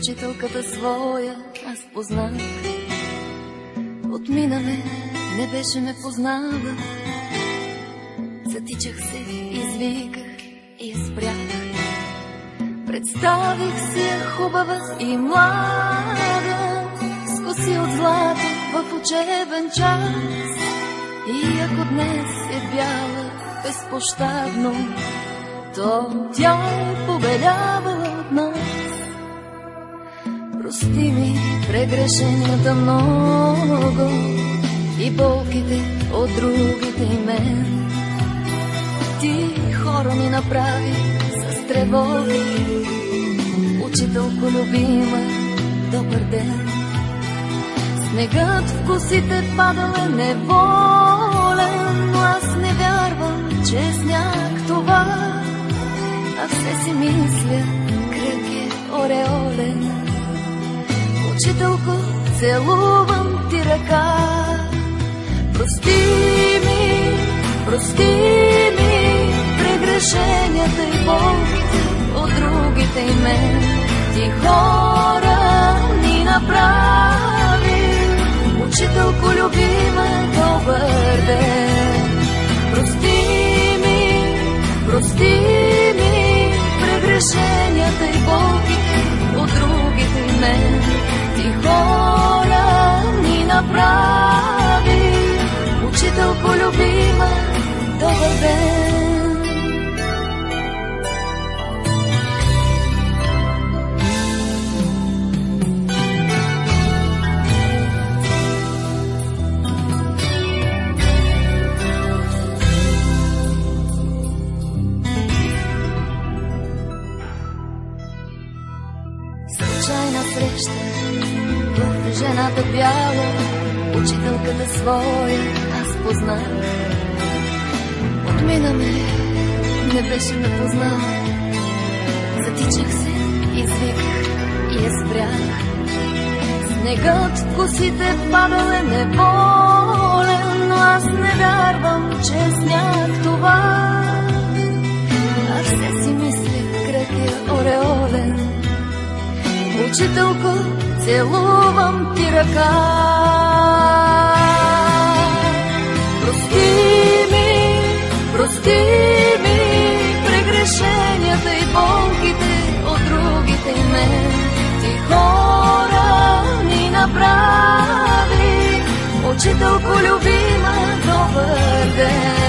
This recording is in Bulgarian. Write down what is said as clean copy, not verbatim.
Учителката своя аз познах. Отмина ме, не беше ме познава. Затичах се, извиках и я спрях. Представих си я хубава и млада, с коси от злато в учебен час. И ако днес е бяла безпощадно, то тя е побелявала от нас. Прости ми прегрешенията много и болките от другите и мен. Ти хора ми направи с тревоги. Учителко любима, добър ден. Снегът в косите падал е неволен, но аз не вярвам, че е сняг това, а все си мисля, кръг е ореолен. Учителко, целувам ти ръка. Прости ми прегрешенията и болките от другите и мен. Ти хора ни направи. Учителко, любима, добър ден. Прости ми прегрешенията и болките от другите и мен. Ти хора ни направи. Учителко, любима, добър ден. Случайна среща в жената бяла, учителката своя аз познах. Отмина ме, не беше ме познала. Затичах се, извиках и я спрях. Снегът в косите падал е неволен, но аз не вярвам, че е сняг това. А все си мисля, кръг е ореолен. Учителко, целувам ти ръка. Прости ми прегрешенията и болките от другите и мен. Ти хора ни направи. Учителко, любима, добър ден.